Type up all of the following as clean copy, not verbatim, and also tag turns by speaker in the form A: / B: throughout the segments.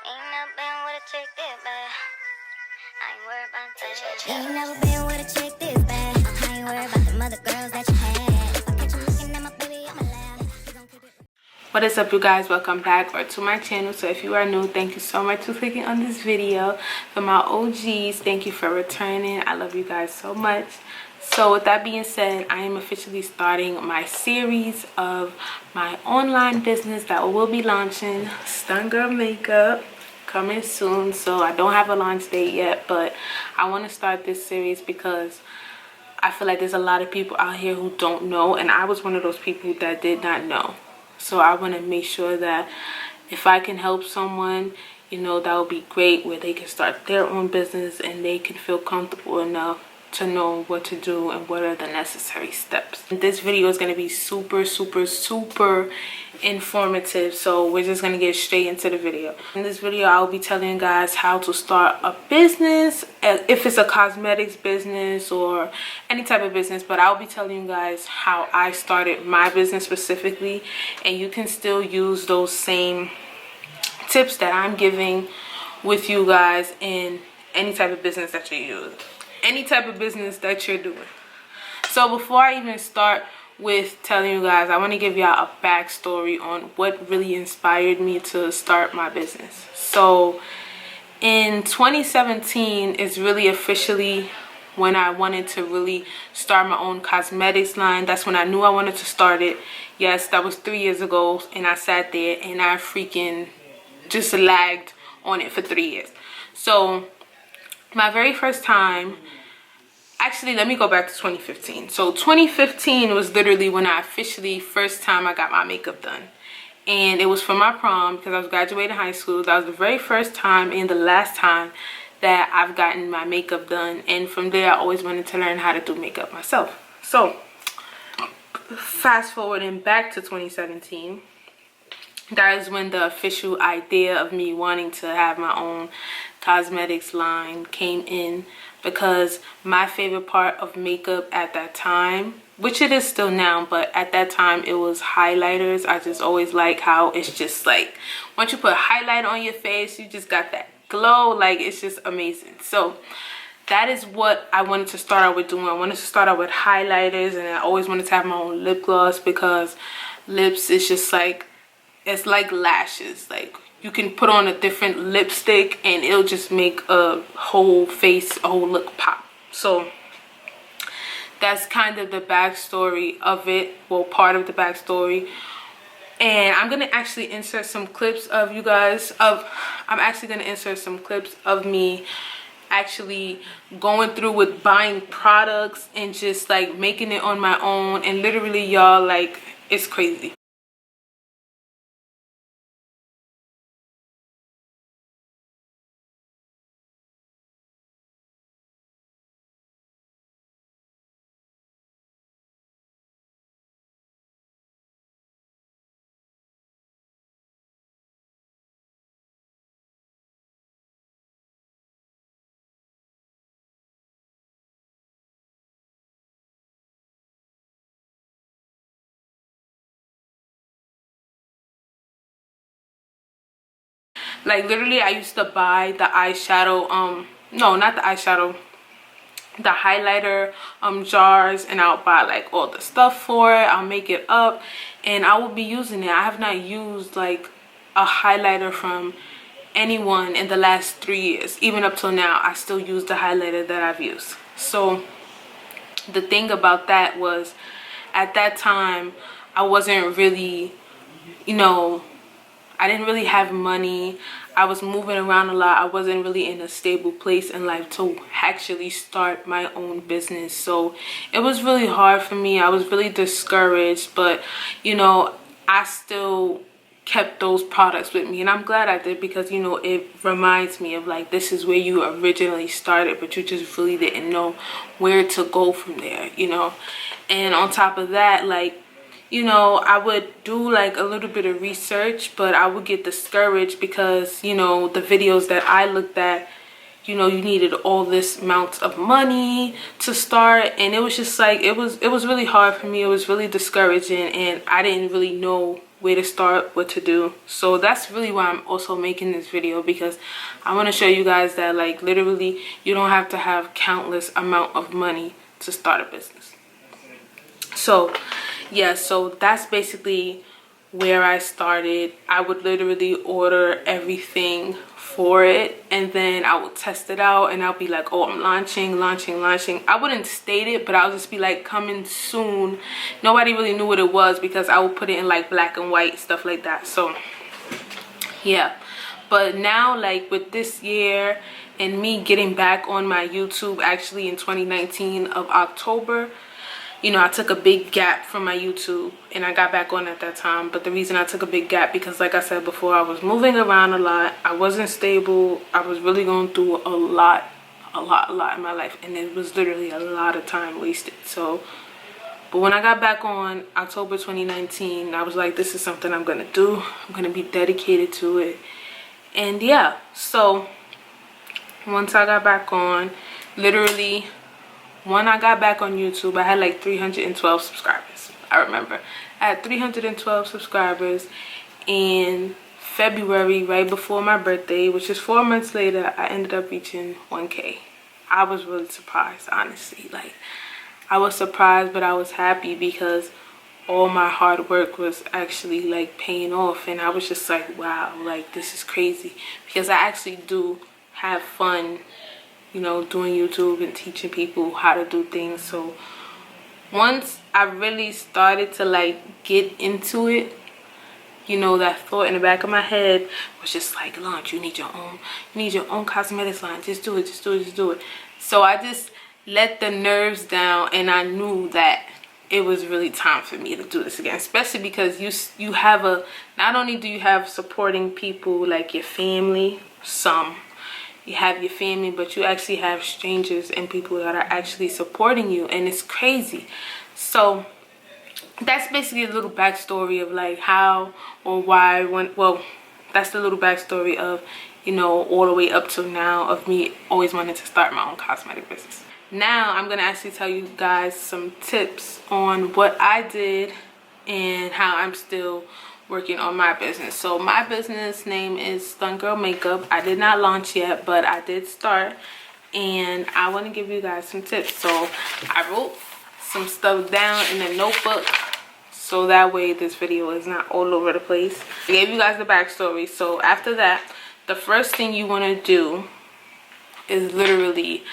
A: Ain't never been with a chick this bad. I ain't worried about that. Ain't never been with a chick this bad. I ain't worried about them other girls that you had. If I catch you looking at my baby, I'ma laugh. You gon' keep it.
B: What is up, you guys? Welcome back to my channel. So if you are new, thank you so much for clicking on this video. For my OGs, thank you for returning. I love you guys so much. So with that being said, I am officially starting my series of my online business that will be launching. Stun Girl Makeup, coming soon. So I don't have a launch date yet, but I want to start this series because I feel like there's a lot of people out here who don't know, and I was one of those people that did not know. So I want to make sure that if I can help someone, you know, that would be great, where they can start their own business and they can feel comfortable enough to know what to do and what are the necessary steps. This video is going to be super informative, so we're just going to get straight into the video. In this video, I'll be telling you guys how to start a business, if it's a cosmetics business or any type of business, but I'll be telling you guys how I started my business specifically, and you can still use those same tips that I'm giving with you guys in any type of business that you use, any type of business that you're doing. So before I even start with telling you guys, I want to give y'all a backstory on what really inspired me to start my business. So in 2017 is really officially when I wanted to really start my own cosmetics line. That's when I knew I wanted to start it. Yes, that was 3 years ago, and I sat there and I freaking just lagged on it for 3 years. So my very first time, actually, let me go back to 2015. So 2015 was literally when I officially, first time I got my makeup done. And it was for my prom because I was graduating high school. That was the very first time and the last time that I've gotten my makeup done. And from there, I always wanted to learn how to do makeup myself. So fast forwarding back to 2017, that is when the official idea of me wanting to have my own cosmetics line came in, because my favorite part of makeup at that time, which it is still now, but at that time it was highlighters. I just always like how it's just like once you put highlight on your face, you just got that glow. Like, it's just amazing. So that is what I wanted to start out with doing. I wanted to start out with highlighters, and I always wanted to have my own lip gloss, because lips is just like, it's like lashes. Like, you can put on a different lipstick and it'll just make a whole face, a whole look pop. So that's kind of the backstory of it. Well, part of the backstory. And I'm gonna actually insert some clips of you guys I'm actually gonna insert some clips of me actually going through with buying products and just like making it on my own. And literally, y'all, like, it's crazy. Like, literally, I used to buy the eyeshadow, no, not the eyeshadow, the highlighter jars, and I'll buy like all the stuff for it. I'll make it up and I will be using it. I have not used like a highlighter from anyone in the last 3 years. Even up till now, I still use the highlighter that I've used. So the thing about that was, at that time, I wasn't really, you know, I didn't really have money. I was moving around a lot. I wasn't really in a stable place in life to actually start my own business. So it was really hard for me. I was really discouraged, but you know, I still kept those products with me, and I'm glad I did, because you know, it reminds me of like, this is where you originally started, but you just really didn't know where to go from there, you know. And on top of that, like, you know, I would do like a little bit of research, but I would get discouraged because, you know, the videos that I looked at, you know, you needed all this amount of money to start, and it was just like, it was really hard for me. It was really discouraging, and I didn't really know where to start, what to do. So that's really why I'm also making this video, because I want to show you guys that like literally you don't have to have countless amount of money to start a business. So yeah, so that's basically where I started. I would literally order everything for it, and then I would test it out, and I'll be like, oh, I'm launching. I wouldn't state it, but I'll just be like, coming soon. Nobody really knew what it was because I would put it in like black and white, stuff like that. So yeah, but now like with this year and me getting back on my YouTube actually in 2019 of October, you know, I took a big gap from my YouTube and I got back on at that time. But the reason I took a big gap, because like I said before, I was moving around a lot. I wasn't stable. I was really going through a lot in my life, and it was literally a lot of time wasted. So, but when I got back on October 2019, I was like, this is something I'm gonna do. I'm gonna be dedicated to it. And yeah, so once I got back on, literally when I got back on YouTube, I had like 312 subscribers. I remember I had 312 subscribers in February, right before my birthday, which is 4 months later. I ended up reaching 1K. I was really surprised, honestly. Like, I was surprised, but I was happy because all my hard work was actually like paying off. And I was just like, wow, like this is crazy, because I actually do have fun, you know, doing YouTube and teaching people how to do things. So once I really started to like get into it, you know, that thought in the back of my head was just like, launch, you need your own cosmetics line. Just do it. So I just let the nerves down, and I knew that it was really time for me to do this again, especially because you have not only do you have supporting people like your family, you have your family, but you actually have strangers and people that are actually supporting you, and it's crazy. So that's basically a little backstory of like how or why well, that's the little backstory of, you know, all the way up to now of me always wanting to start my own cosmetic business. Now I'm gonna actually tell you guys some tips on what I did and how I'm still working on my business. So my business name is Stunt Girl Makeup. I did not launch yet, but I did start, and I want to give you guys some tips. So I wrote some stuff down in a notebook, so that way this video is not all over the place. I gave you guys the backstory. So after that, the first thing you want to do is literally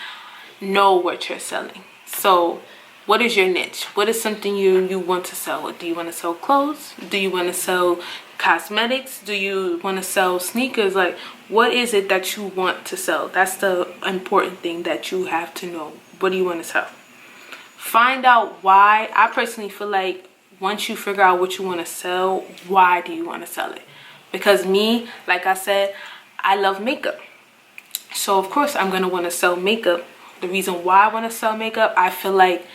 B: know what you're selling. So what is your niche? What is something you want to sell? Do you want to sell clothes? Do you want to sell cosmetics? Do you want to sell sneakers? Like, what is it that you want to sell? That's the important thing that you have to know. What do you want to sell? Find out why. I personally feel like once you figure out what you want to sell, why do you want to sell it? Because me, like I said, I love makeup. So of course I'm going to want to sell makeup. The reason why I want to sell makeup, I feel like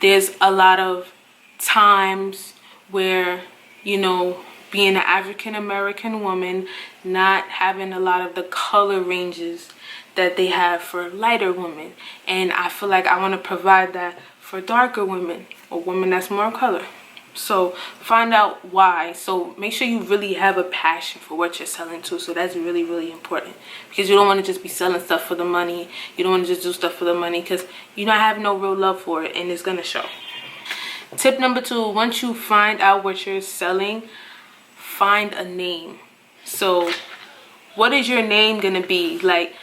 B: there's a lot of times where, you know, being an African American woman, not having a lot of the color ranges that they have for lighter women. And I feel like I want to provide that for darker women or women that's more color. So find out why. So make sure you really have a passion for what you're selling too. So that's really, really important, because you don't want to just be selling stuff for the money. You don't want to just do stuff for the money, because you don't have no real love for it, and it's going to show. Tip number 2, once you find out what you're selling, find a name. So what is your name going to be? Like,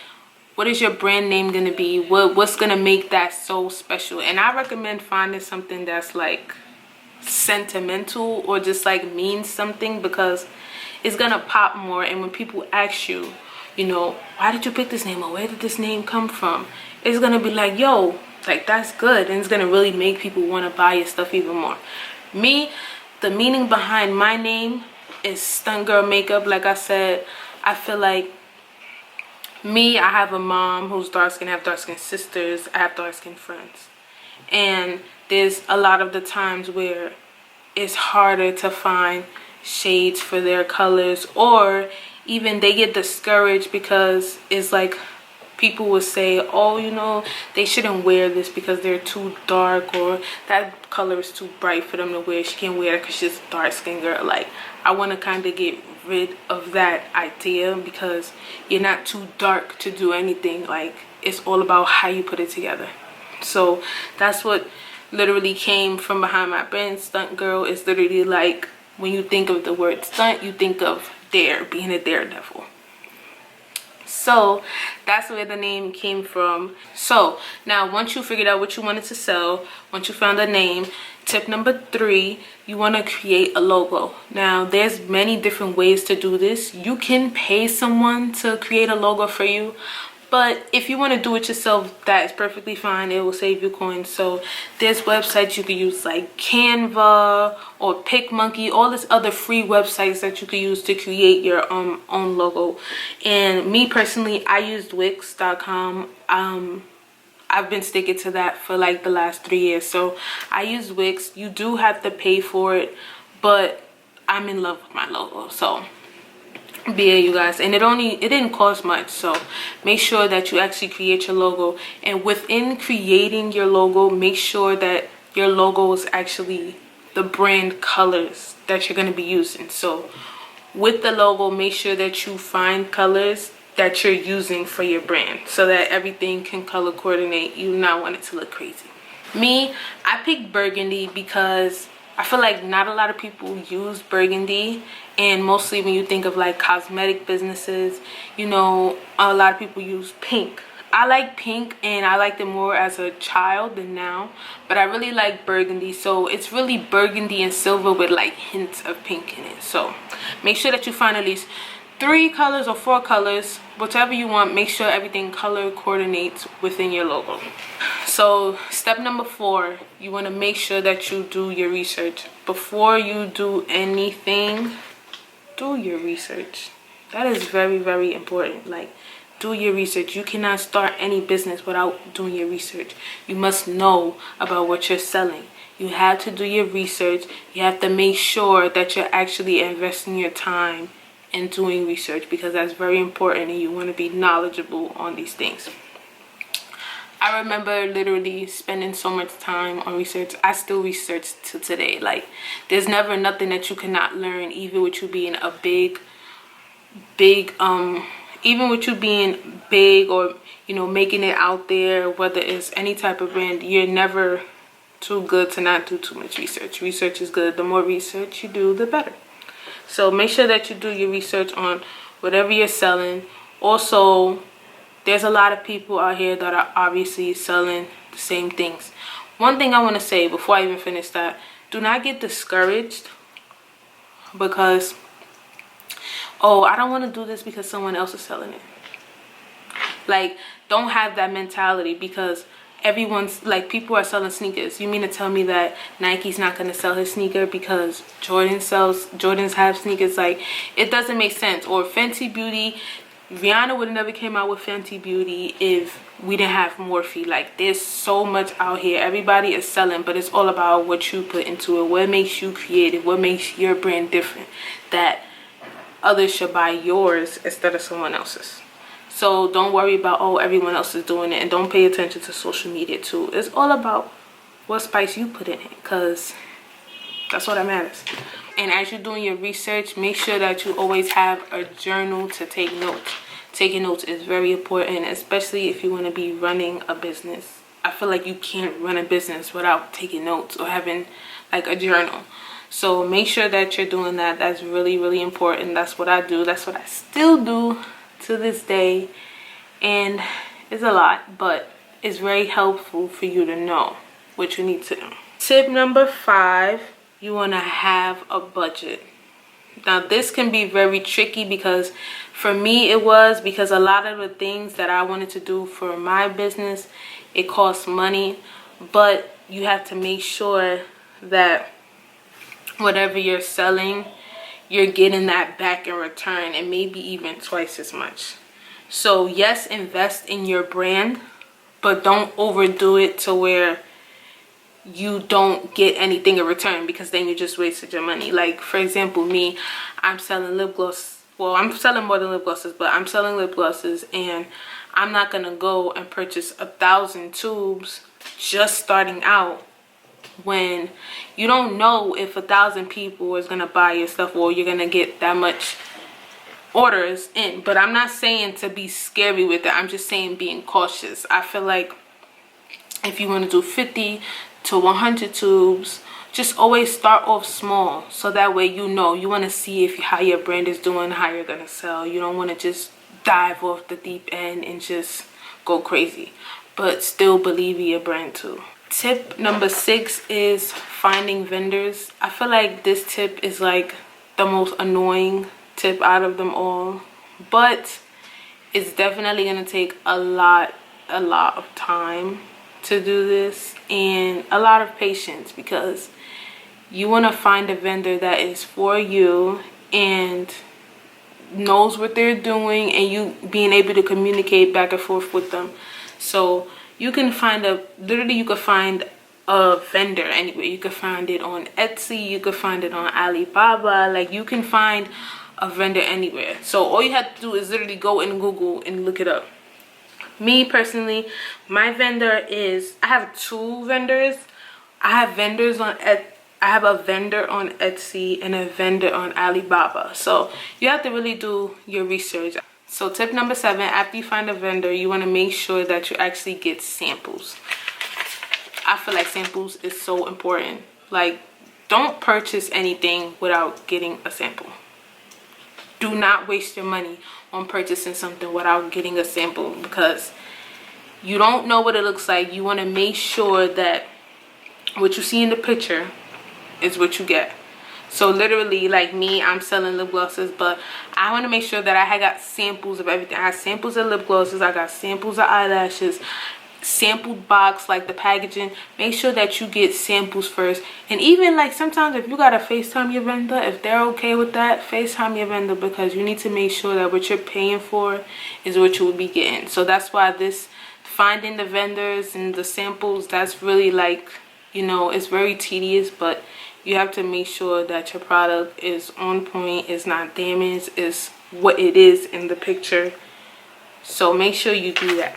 B: what is your brand name going to be? What's going to make that so special? And I recommend finding something that's like sentimental or just like means something, because it's gonna pop more. And when people ask you, you know, why did you pick this name, or where did this name come from, it's gonna be like, yo, like that's good, and it's gonna really make people want to buy your stuff even more. Me, the meaning behind my name is Stunt Girl Makeup. Like I said, I feel like me, I have a mom who's dark skinned, I have dark skinned sisters, I have dark skinned friends, and there's a lot of the times where it's harder to find shades for their colors, or even they get discouraged because it's like people will say, oh, you know, they shouldn't wear this because they're too dark, or that color is too bright for them to wear. She can't wear it because she's a dark skinned girl. Like, I want to kind of get rid of that idea, because you're not too dark to do anything. Like, it's all about how you put it together. So that's what literally came from behind my brand. Stunt girl is literally like, when you think of the word stunt, you think of dare, being a daredevil. So that's where the name came from. So now, once you figured out what you wanted to sell, once you found the name, tip number 3, you want to create a logo. Now, there's many different ways to do this. You can pay someone to create a logo for you, but if you want to do it yourself, that is perfectly fine. It will save you coins. So there's websites you can use, like Canva or PicMonkey, all this other free websites that you can use to create your own logo. And me personally, I used Wix.com. I've been sticking to that for like the last 3 years. So I use Wix. You do have to pay for it, but I'm in love with my logo. So yeah, you guys, and it didn't cost much. So make sure that you actually create your logo, and within creating your logo, make sure that your logo is actually the brand colors that you're going to be using. So with the logo, make sure that you find colors that you're using for your brand, so that everything can color coordinate. You not want it to look crazy. Me, I picked burgundy because I feel like not a lot of people use burgundy, and mostly when you think of like cosmetic businesses, you know, a lot of people use pink. I like pink, and I liked it more as a child than now, but I really like burgundy. So it's really burgundy and silver with like hints of pink in it. So make sure that you find at least 3 colors or 4 colors, whatever you want. Make sure everything color coordinates within your logo. So step number 4, you want to make sure that you do your research. Before you do anything, do your research. That is very, very important. Like, do your research. You cannot start any business without doing your research. You must know about what you're selling. You have to do your research. You have to make sure that you're actually investing your time in doing research, because that's very important, and you want to be knowledgeable on these things. I remember literally spending so much time on research. I still research to today. Like, there's never nothing that you cannot learn, even with you being a big, even with you being big, or, you know, making it out there, whether it's any type of brand, you're never too good to not do too much research. Research is good. The more research you do, the better. So make sure that you do your research on whatever you're selling. Also, there's a lot of people out here that are obviously selling the same things. One thing I want to say before I even finish that, do not get discouraged because, oh, I don't want to do this because someone else is selling it. Like, don't have that mentality, because everyone's like, people are selling sneakers. You mean to tell me that Nike's not going to sell his sneaker because Jordans have sneakers? Like, it doesn't make sense. Or Fenty Beauty, Rihanna would have never came out with Fenty Beauty if we didn't have Morphe. Like, there's so much out here. Everybody is selling, but it's all about what you put into it. What makes you creative? What makes your brand different, that others should buy yours instead of someone else's? So don't worry about, oh, everyone else is doing it, and don't pay attention to social media too. It's all about what spice you put in it, because that's what matters. And as you're doing your research, make sure that you always have a journal to take notes. Taking notes is very important, especially if you want to be running a business. I feel like you can't run a business without taking notes or having like a journal. So make sure that you're doing that. That's really, really important. That's what I do. That's what I still do to this day, and it's a lot, but it's very helpful for you to know what you need to do. Tip number 5, you want to have a budget. Now, this can be very tricky, because for me it was, because a lot of the things that I wanted to do for my business, it costs money, but you have to make sure that whatever you're selling, you're getting that back in return, and maybe even twice as much. So yes, invest in your brand, but don't overdo it to where you don't get anything in return, because then you just wasted your money. Like, for example, me, I'm selling lip gloss well, I'm selling more than lip glosses, but I'm selling lip glosses, and I'm not gonna go and purchase 1,000 tubes just starting out when you don't know if 1,000 people is gonna buy your stuff or you're gonna get that much orders in. But I'm not saying to be scary with it. I'm just saying being cautious. I feel like if you want to do 50 to 100 tubes, just always start off small, so that way you know you want to see if how your brand is doing, how you're gonna sell. You don't want to just dive off the deep end and just go crazy, but still believe in your brand too. Tip number 6 is finding vendors. I feel like this tip is like the most annoying tip out of them all, but it's definitely gonna take a lot of time to do this and a lot of patience, because you want to find a vendor that is for you and knows what they're doing, and you being able to communicate back and forth with them. So you can find literally you could find a vendor anywhere. You could find it on Etsy, you could find it on Alibaba. Like, you can find a vendor anywhere. So all you have to do is literally go in Google and look it up. Me personally, my vendor is, I have 2 vendors. I have a vendor on Etsy and a vendor on Alibaba. So you have to really do your research. So tip number 7, after you find a vendor, you want to make sure that you actually get samples. I feel like samples is so important. Like, don't purchase anything without getting a sample. Do not waste your money on purchasing something without getting a sample, because you don't know what it looks like. You want to make sure that what you see in the picture is what you get. So literally, like me, I'm selling lip glosses, but I want to make sure that I got samples of everything. I have samples of lip glosses, I got samples of eyelashes, sampled box, like the packaging. Make sure that you get samples first. And even like sometimes if you gotta FaceTime your vendor, if they're okay with that, FaceTime your vendor, because you need to make sure that what you're paying for is what you will be getting. So that's why this finding the vendors and the samples, that's really like, you know, it's very tedious, but you have to make sure that your product is on point, is not damaged, is what it is in the picture. So make sure you do that.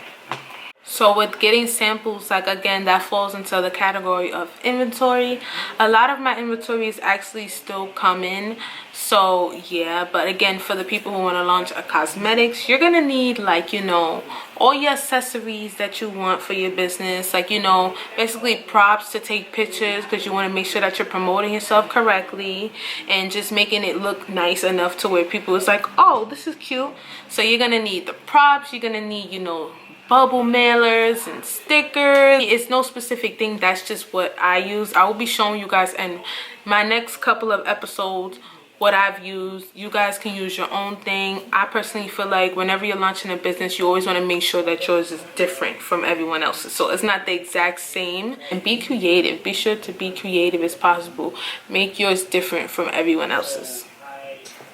B: So with getting samples, like again, that falls into the category of inventory. A lot of my inventory is actually still coming. So yeah, but again, for the people who want to launch a cosmetics, you're gonna need, like, you know, all your accessories that you want for your business, like, you know, basically props to take pictures, because you want to make sure that you're promoting yourself correctly and just making it look nice enough to where people is like, oh, this is cute. So you're gonna need the props, you're gonna need, you know, bubble mailers and stickers. It's no specific thing, that's just what I use. I will be showing you guys in my next couple of episodes what I've used. You guys can use your own thing. I personally feel like whenever you're launching a business, you always want to make sure that yours is different from everyone else's, so it's not the exact same. And be creative. Be sure to be creative as possible. Make yours different from everyone else's.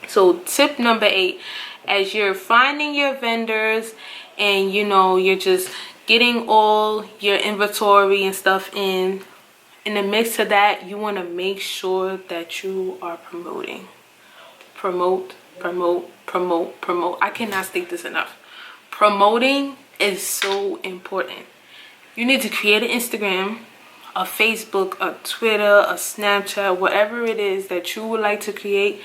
B: So tip number 8, as you're finding your vendors and, you know, you're just getting all your inventory and stuff in the mix of that, you want to make sure that you are promoting. Promote. I cannot state this enough. Promoting is so important. You need to create an Instagram, a Facebook, a Twitter, a Snapchat, whatever it is that you would like to create.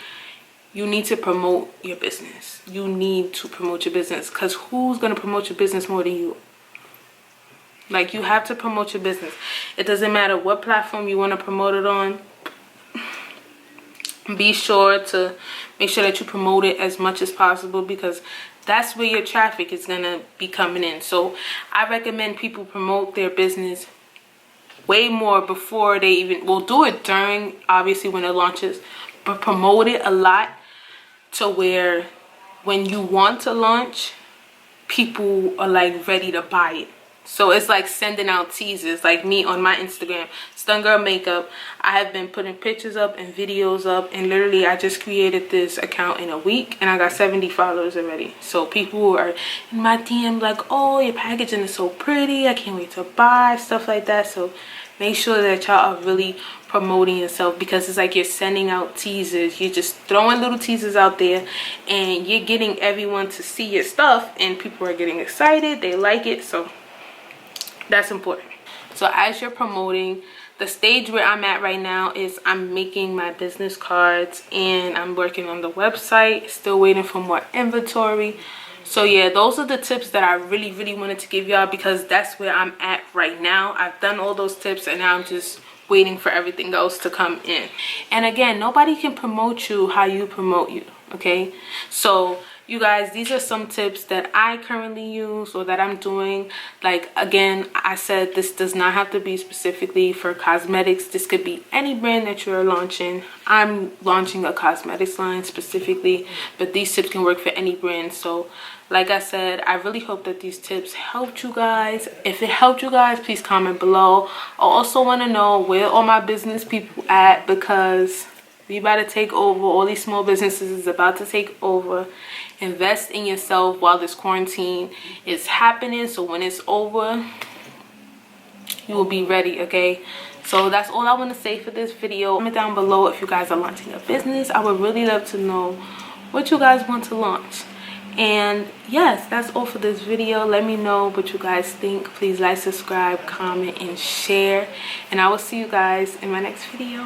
B: You need to promote your business. You need to promote your business, because who's going to promote your business more than you? Like, you have to promote your business. It doesn't matter what platform you want to promote it on. Be sure to make sure that you promote it as much as possible, because that's where your traffic is going to be coming in. So I recommend people promote their business way more before they even, will do it during, obviously, when it launches, but promote it a lot to where when you want to launch, people are like ready to buy it. So it's like sending out teasers. Like me on my Instagram, Stun Girl Makeup, I have been putting pictures up and videos up, and literally I just created this account in a week and I got 70 followers already. So people are in my DM like, oh, your packaging is so pretty, I can't wait to buy, stuff like that. So make sure that y'all are really promoting yourself, because it's like you're sending out teasers. You're just throwing little teasers out there and you're getting everyone to see your stuff, and people are getting excited, they like it. So that's important. So as you're promoting, the stage where I'm at right now is I'm making my business cards and I'm working on the website, still waiting for more inventory. So yeah, those are the tips that I really wanted to give y'all, because that's where I'm at right now. I've done all those tips and now I'm just waiting for everything else to come in. And again, nobody can promote you how you promote you, okay? So you guys, these are some tips that I currently use or that I'm doing. Like, again, I said this does not have to be specifically for cosmetics. This could be any brand that you're launching. I'm launching a cosmetics line specifically, but these tips can work for any brand. So like I said, I really hope that these tips helped you guys. If it helped you guys, please comment below. I also want to know where all my business people at, because we about to take over. All these small businesses is about to take over. Invest in yourself while this quarantine is happening, so when it's over, you will be ready, okay? So that's all I want to say for this video. Comment down below if you guys are launching a business. I would really love to know what you guys want to launch. And yes, that's all for this video. Let me know what you guys think. Please like, subscribe, comment, and share. And I will see you guys in my next video.